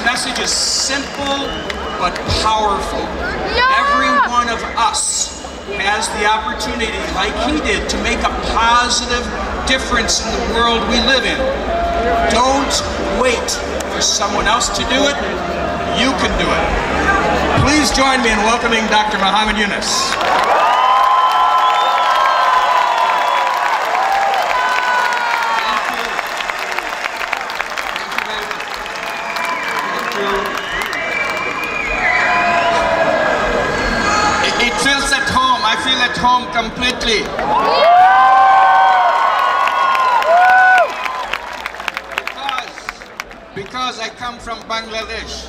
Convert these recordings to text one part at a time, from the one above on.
message is simple but powerful. Every one of us has the opportunity, like he did, to make a positive difference in the world we live in. Don't wait for someone else to do it. You can do it. Please join me in welcoming Dr. Muhammad Yunus. At home completely. Because I come from Bangladesh.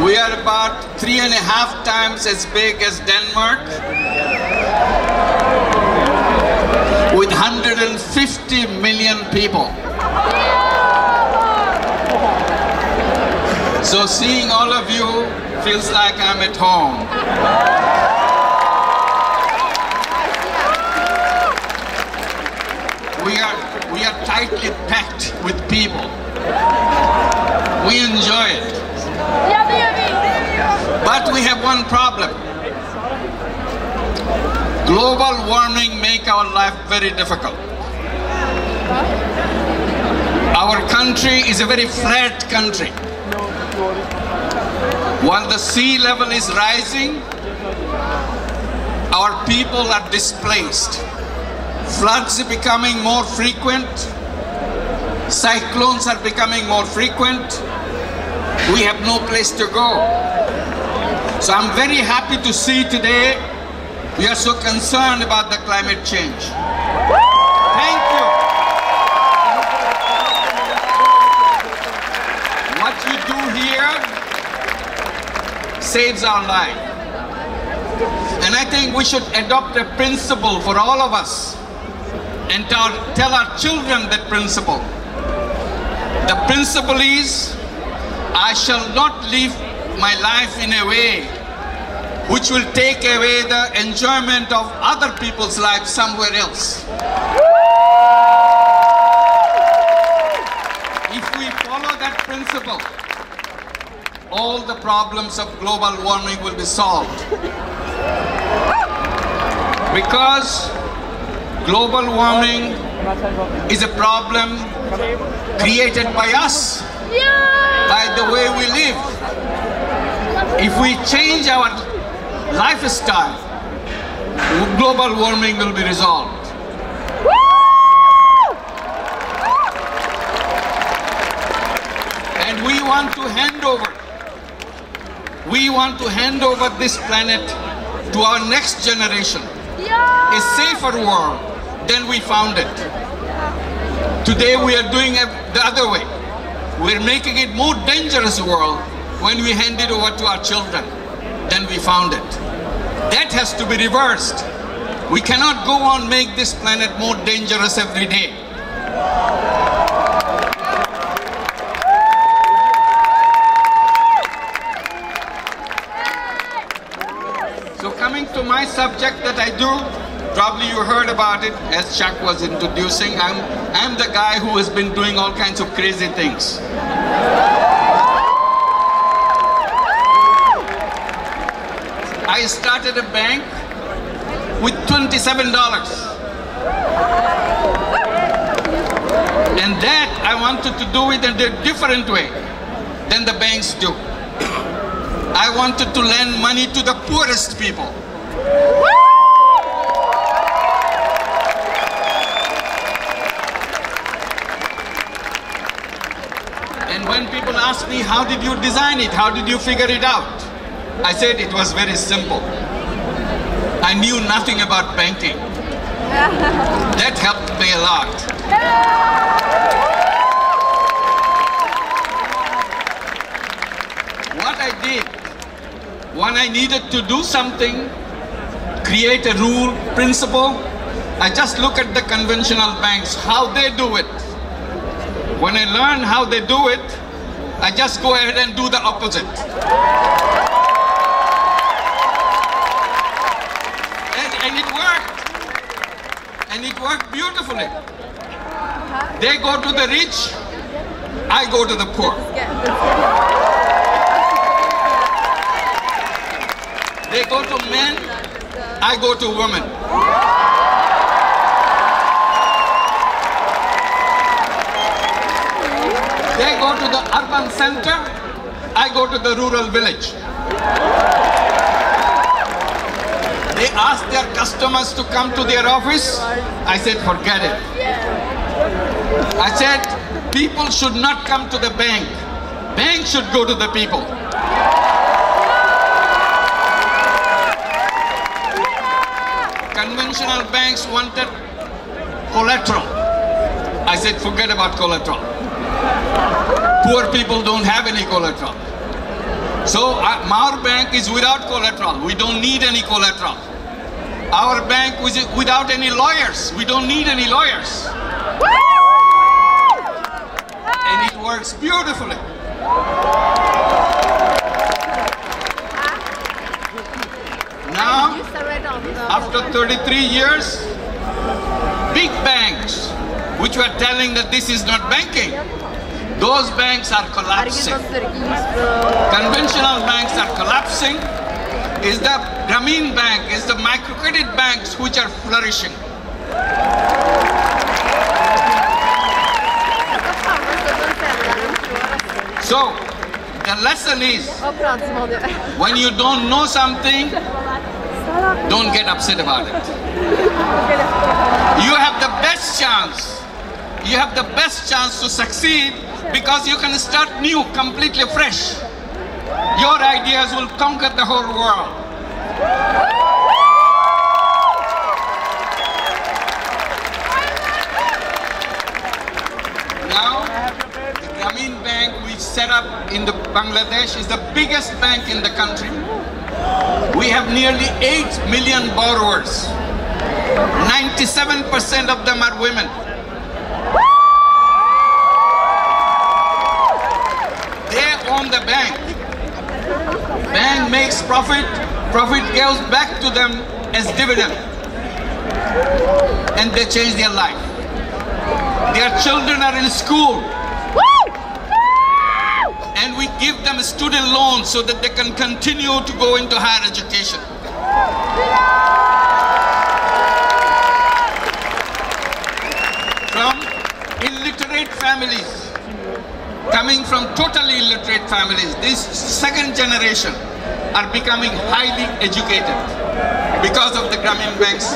We are about 3.5 times as big as Denmark, with 150 million people. So seeing all of you feels like I'm at home. We are tightly packed with people. We enjoy it. But we have one problem. Global warming makes our life very difficult. Our country is a very flat country. While the sea level is rising, our people are displaced. Floods are becoming more frequent. Cyclones are becoming more frequent. We have no place to go. So I'm very happy to see today we are so concerned about the climate change. Thank you. What you do here saves our life. And I think we should adopt a principle for all of us and tell our children that principle. The principle is, I shall not live my life in a way which will take away the enjoyment of other people's lives somewhere else. If we follow that principle, all the problems of global warming will be solved. Because global warming is a problem created by us, by the way we live. If we change our lifestyle, global warming will be resolved. And we want to hand over this planet to our next generation, a safer world than we found it. Today we are doing it the other way. We're making it more dangerous world when we hand it over to our children than we found it. That has to be reversed. We cannot go on make this planet more dangerous every day. So coming to my subject that I do, probably you heard about it as Chuck was introducing. I'm the guy who has been doing all kinds of crazy things. I started a bank with $27. And that I wanted to do it in a different way than the banks do. I wanted to lend money to the poorest people. And when people ask me, how did you design it? How did you figure it out? I said it was very simple. I knew nothing about banking. That helped me a lot. What I did, when I needed to do something, create a rule, principle, I just look at the conventional banks, how they do it. When I learn how they do it, I just go ahead and do the opposite. And it worked. And it worked beautifully. They go to the rich, I go to the poor. They go to men, I go to women. They go to the urban center, I go to the rural village. They ask their customers to come to their office. I said, forget it. I said, people should not come to the bank. Bank should go to the people. Conventional banks wanted collateral. I said, forget about collateral. Poor people don't have any collateral. So our bank is without collateral. We don't need any collateral. Our bank is without any lawyers. We don't need any lawyers. And it works beautifully. Now, after 33 years, big banks, which were telling that this is not banking, those banks are collapsing. Conventional banks are collapsing. Is the Grameen Bank, is the microcredit banks which are flourishing. So, the lesson is, when you don't know something, don't get upset about it. You have the best chance. You have the best chance to succeed because you can start new, completely fresh. Your ideas will conquer the whole world. Now, the Grameen Bank we set up in Bangladesh is the biggest bank in the country. We have nearly 8 million borrowers. 97% of them are women. They own the bank. Bank makes profit, profit goes back to them as dividend. And they change their life. Their children are in school. And we give them student loans so that they can continue to go into higher education. From illiterate families, coming from totally illiterate families, this second generation are becoming highly educated because of the Grameen Bank's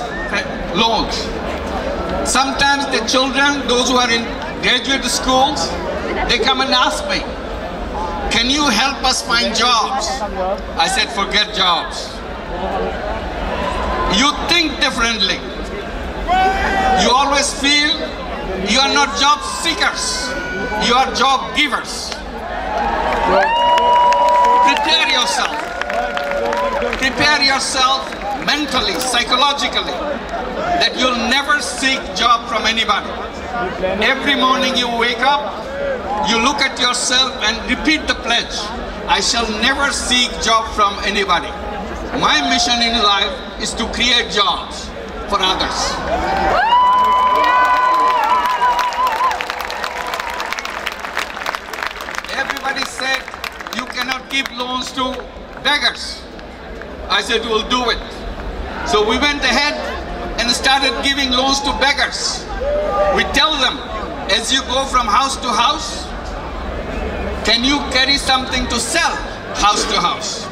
loans. Sometimes the children, those who are in graduate schools, they come and ask me, can you help us find jobs? I said, forget jobs. You think differently. You always feel you are not job seekers. You are job givers. Prepare yourself. Prepare yourself mentally, psychologically, that you'll never seek job from anybody. Every morning you wake up, you look at yourself and repeat the pledge. I shall never seek job from anybody. My mission in life is to create jobs for others. Everybody said you cannot give loans to beggars. I said we'll do it. So we went ahead and started giving loans to beggars. We tell them, as you go from house to house, can you carry something to sell house to house?